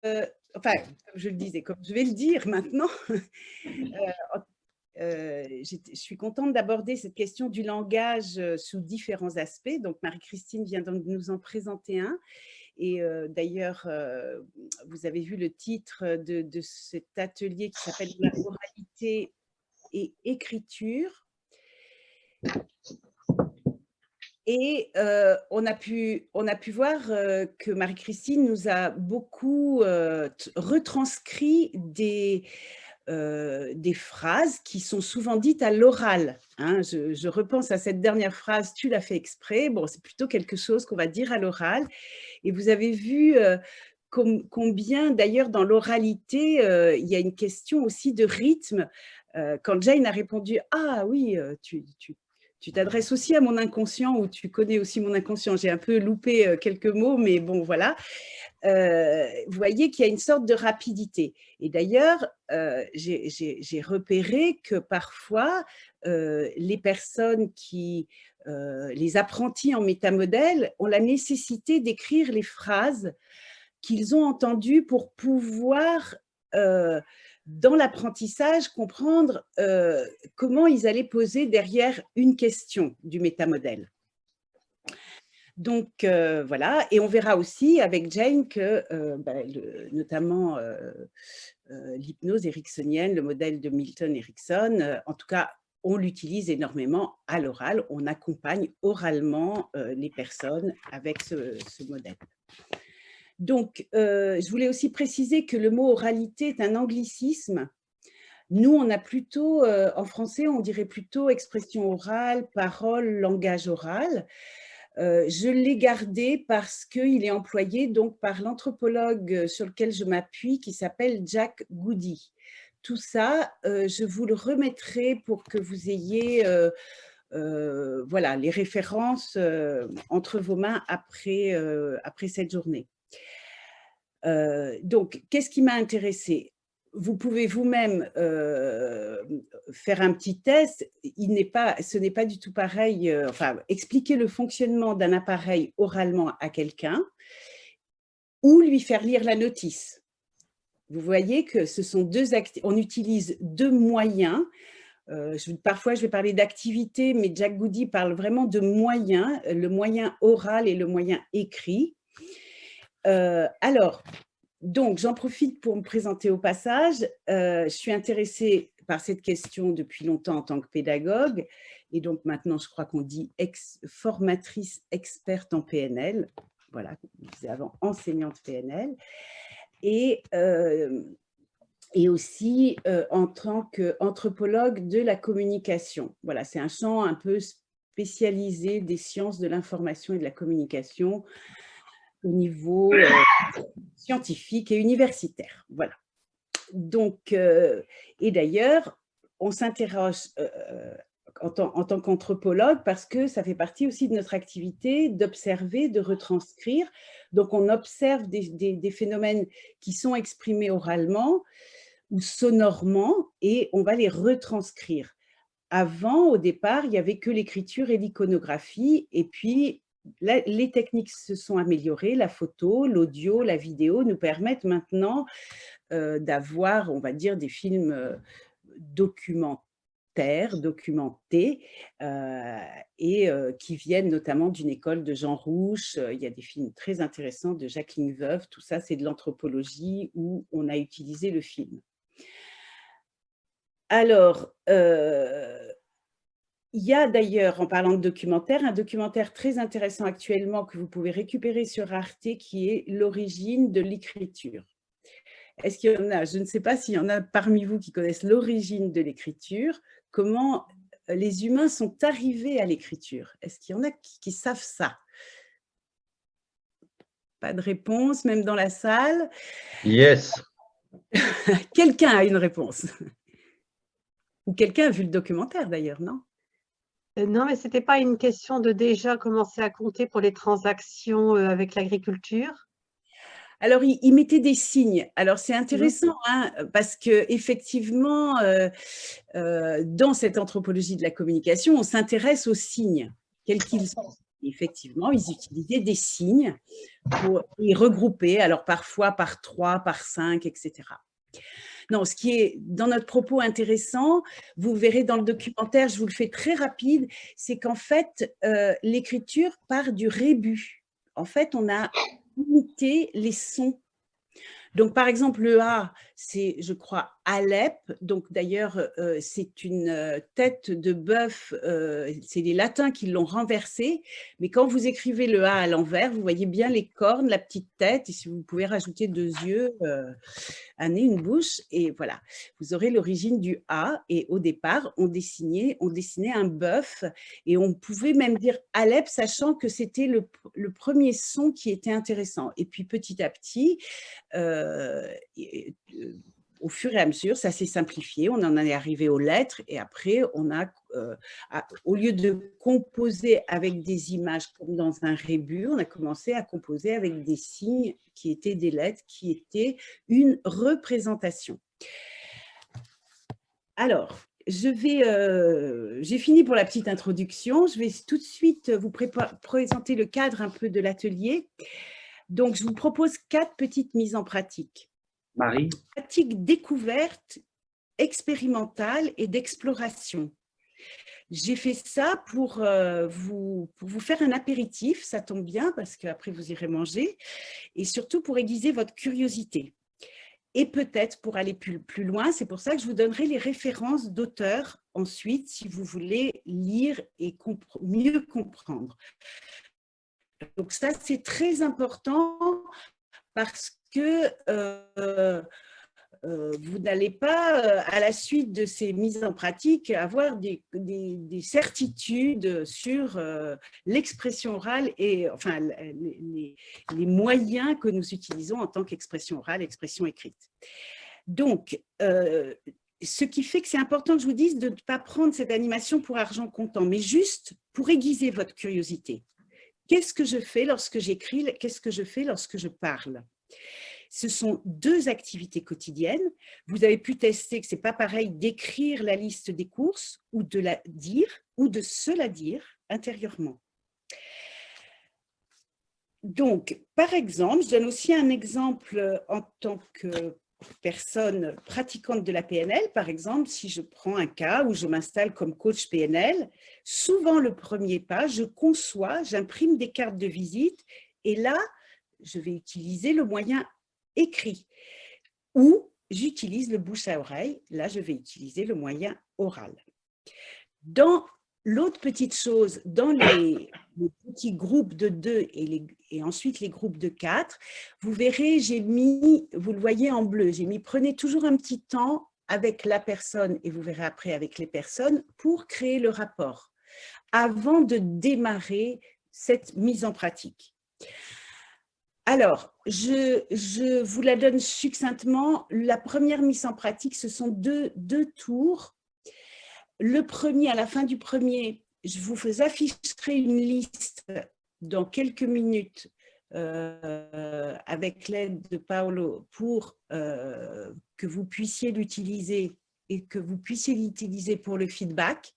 enfin, comme je le disais, comme je vais le dire maintenant, je suis contente d'aborder cette question du langage, sous différents aspects. Donc Marie-Christine vient de nous en présenter un et d'ailleurs, vous avez vu le titre de cet atelier qui s'appelle «La oralité et écriture». Et on a pu voir, que Marie-Christine nous a beaucoup, retranscrit des phrases qui sont souvent dites à l'oral, hein. Je repense à cette dernière phrase: «Tu l'as fait exprès». Bon, c'est plutôt quelque chose qu'on va dire à l'oral et vous avez vu, combien d'ailleurs dans l'oralité, il y a une question aussi de rythme. Quand Jane a répondu: «Ah oui, tu t'adresses aussi à mon inconscient ou tu connais aussi mon inconscient». J'ai un peu loupé, quelques mots, mais bon voilà. Vous voyez qu'il y a une sorte de rapidité et d'ailleurs, j'ai repéré que parfois, les personnes les apprentis en métamodèle ont la nécessité d'écrire les phrases qu'ils ont entendues pour pouvoir, heu, dans l'apprentissage, comprendre, comment ils allaient poser derrière une question du métamodèle. Donc voilà et on verra aussi avec Jane que, notamment, l'hypnose ericksonienne, le modèle de Milton Erickson, en tout cas, on l'utilise énormément à l'oral. On accompagne oralement, les personnes avec ce modèle. Donc je voulais aussi préciser que le mot oralité est un anglicisme. Nous, on a plutôt, en français, on dirait plutôt expression orale, parole, langage oral. Je l'ai gardé parce qu'il est employé donc par l'anthropologue, sur lequel je m'appuie qui s'appelle Jack Goody. Tout ça, je vous le remettrai pour que vous ayez, voilà, les références, entre vos mains après cette journée. Donc qu'est-ce qui m'a intéressée? Vous pouvez vous-même, faire un petit test. Ce n'est pas du tout pareil, enfin, expliquer le fonctionnement d'un appareil oralement à quelqu'un ou lui faire lire la notice. Vous voyez que ce sont 2 acti on utilise 2 moyens, parfois je vais parler d'activité, mais Jack Goody parle vraiment de moyens, le moyen oral et le moyen écrit. Alors donc, j'en profite pour me présenter au passage. Je suis intéressée par cette question depuis longtemps en tant que pédagogue et donc maintenant, je crois qu'on dit formatrice experte en PNL. Voilà, comme je disais avant, enseignante PNL et aussi, en tant qu'anthropologue de la communication. Voilà, c'est un champ un peu spécialisé des sciences de l'information et de la communication au niveau, scientifique et universitaire, voilà. Donc et d'ailleurs, on s'interroge, en tant qu'anthropologue parce que ça fait partie aussi de notre activité d'observer, de retranscrire. Donc on observe des phénomènes qui sont exprimés oralement ou sonorement et on va les retranscrire. Avant, au départ, il y avait que l'écriture et l'iconographie et puis les techniques se sont améliorées, la photo, l'audio, la vidéo nous permettent maintenant, d'avoir, on va dire, des films, documentaires, documentés, et qui viennent notamment d'une école de Jean Rouch. Il y a des films très intéressants de Jacqueline Veuve, tout ça, c'est de l'anthropologie où on a utilisé le film. Alors, il y a d'ailleurs, en parlant de documentaire, un documentaire très intéressant actuellement que vous pouvez récupérer sur Arte qui est «L'origine de l'écriture». Est-ce qu'il y en a, je ne sais pas s'il y en a parmi vous qui connaissent l'origine de l'écriture, comment les humains sont arrivés à l'écriture? Est-ce qu'il y en a qui savent ça? Pas de réponse, même dans la salle? Yes. Quelqu'un a une réponse? Ou quelqu'un a vu le documentaire d'ailleurs, non? Non, mais c'était pas une question de déjà commencer à compter pour les transactions, avec l'agriculture? Alors, il mettait des signes. Alors, c'est Mmh. intéressant, hein, parce qu'effectivement, dans cette anthropologie de la communication, on s'intéresse aux signes, quels qu'ils soient. Effectivement, ils utilisaient des signes pour les regrouper, alors parfois par 3, par 5, etc. Non, ce qui est dans notre propos intéressant, vous verrez dans le documentaire, je vous le fais très rapide, c'est qu'en fait, l'écriture part du rébus. En fait, on a imité les sons. Donc, par exemple, le A, c'est, je crois, Alep. Donc, d'ailleurs, c'est une tête de bœuf. C'est les latins qui l'ont renversé. Mais quand vous écrivez le A à l'envers, vous voyez bien les cornes, la petite tête. Et si vous pouvez rajouter 2 yeux, un nez, une bouche. Et voilà, vous aurez l'origine du A. Et au départ, on dessinait un bœuf. Et on pouvait même dire Alep, sachant que c'était le premier son qui était intéressant. Et puis, petit à petit, au fur et à mesure, ça s'est simplifié. On en est arrivé aux lettres et après, on a, au lieu de composer avec des images comme dans un rébus, on a commencé à composer avec des signes qui étaient des lettres, qui étaient une représentation. Alors, j'ai fini pour la petite introduction. Je vais tout de suite vous présenter le cadre un peu de l'atelier. Donc, je vous propose 4 petites mises en pratique. Marie. Pratique découverte, expérimentale et d'exploration. J'ai fait ça pour vous faire un apéritif, ça tombe bien parce qu'après vous irez manger, et surtout pour aiguiser votre curiosité. Et peut-être pour aller plus loin, c'est pour ça que je vous donnerai les références d'auteurs ensuite, si vous voulez lire et mieux comprendre. Donc ça, c'est très important parce que vous n'allez pas, à la suite de ces mises en pratique, avoir des certitudes sur l'expression orale et enfin les moyens que nous utilisons en tant qu'expression orale, expression écrite. Donc, ce qui fait que c'est important que je vous dise de ne pas prendre cette animation pour argent comptant, mais juste pour aiguiser votre curiosité. Qu'est-ce que je fais lorsque j'écris? Qu'est-ce que je fais lorsque je parle? Ce sont 2 activités quotidiennes. Vous avez pu tester que ce n'est pas pareil d'écrire la liste des courses ou de la dire ou de se la dire intérieurement. Donc, par exemple, je donne aussi un exemple en tant que personne pratiquante de la PNL. Par exemple, si je prends un cas où je m'installe comme coach PNL, souvent le premier pas, je conçois, j'imprime des cartes de visite et là, je vais utiliser le moyen écrit ou j'utilise le bouche à oreille. Là, je vais utiliser le moyen oral. Dans l'autre petite chose, dans les petits groupes de 2 et ensuite les groupes de 4, vous verrez, j'ai mis, vous le voyez en bleu, j'ai mis prenez toujours un petit temps avec la personne et vous verrez après avec les personnes pour créer le rapport avant de démarrer cette mise en pratique. Alors, je vous la donne succinctement. La première mise en pratique, ce sont deux tours. Le premier, à la fin du premier, je vous afficherai une liste dans quelques minutes avec l'aide de Paolo pour que vous puissiez l'utiliser et que vous puissiez l'utiliser pour le feedback.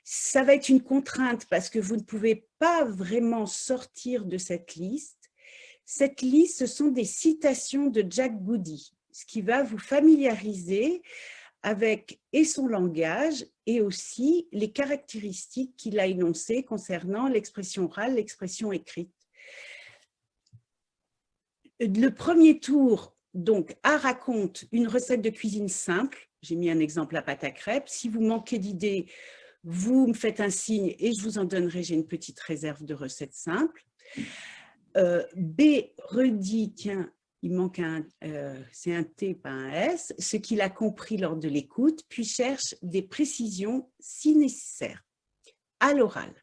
Ça va être une contrainte parce que vous ne pouvez pas vraiment sortir de cette liste. Cette liste, ce sont des citations de Jack Goody, ce qui va vous familiariser avec et son langage et aussi les caractéristiques qu'il a énoncées concernant l'expression orale, l'expression écrite. Le premier tour, donc, raconte une recette de cuisine simple. J'ai mis un exemple à pâte à crêpes. Si vous manquez d'idées, vous me faites un signe et je vous en donnerai. J'ai une petite réserve de recettes simples. B redit, tiens, il manque c'est un T, pas un S, ce qu'il a compris lors de l'écoute, puis cherche des précisions si nécessaire, à l'oral.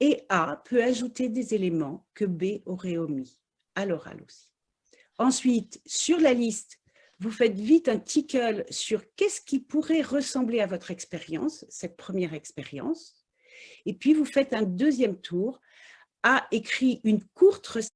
Et A peut ajouter des éléments que B aurait omis, à l'oral aussi. Ensuite, sur la liste, vous faites vite un tickle sur qu'est-ce qui pourrait ressembler à votre expérience, cette première expérience, et puis vous faites un deuxième tour, A écrit une courte recette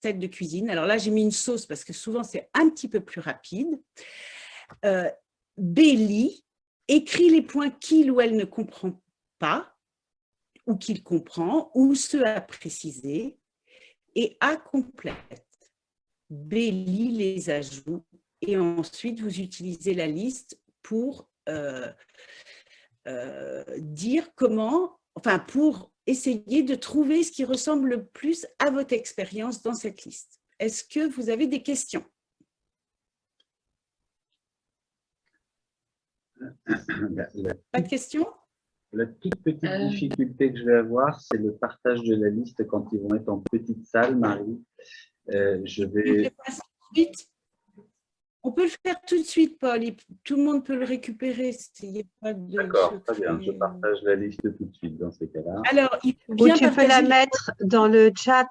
recettes de cuisine. Alors là, j'ai mis une sauce parce que souvent, c'est un petit peu plus rapide. B lit, écrit les points qu'il ou elle ne comprend pas, ou qu'il comprend, ou ceux à préciser. Et A complète. B lit les ajouts. Et ensuite, vous utilisez la liste pour dire comment, enfin, pour essayer de trouver ce qui ressemble le plus à votre expérience dans cette liste. Est-ce que vous avez des questions? Pas de questions? La petite difficulté que je vais avoir, c'est le partage de la liste quand ils vont être en petite salle, Marie. Je vais... On peut le faire tout de suite, Paul. Tout le monde peut le récupérer. D'accord, très bien. Je partage la liste tout de suite dans ces cas-là. Alors, ou tu peux la mettre dans le chat,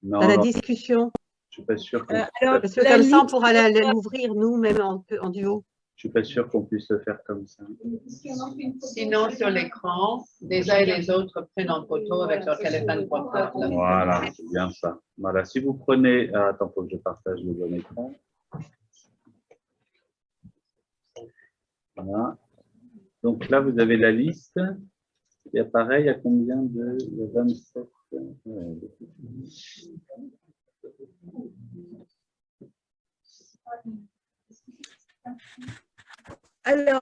non, dans la discussion. Je ne suis pas sûr que... Parce que comme ça, on pourra l'ouvrir nous-mêmes en duo. Je ne suis pas sûr qu'on puisse le faire comme ça. Sinon, sur l'écran, les uns et les autres prennent en photo avec leur téléphone portable. Voilà, c'est bien ça. Voilà, si vous prenez... attends, il faut que je partage le bon écran. Voilà. Donc là, vous avez la liste. Et pareil, il y a combien de... Il y a 27. Alors,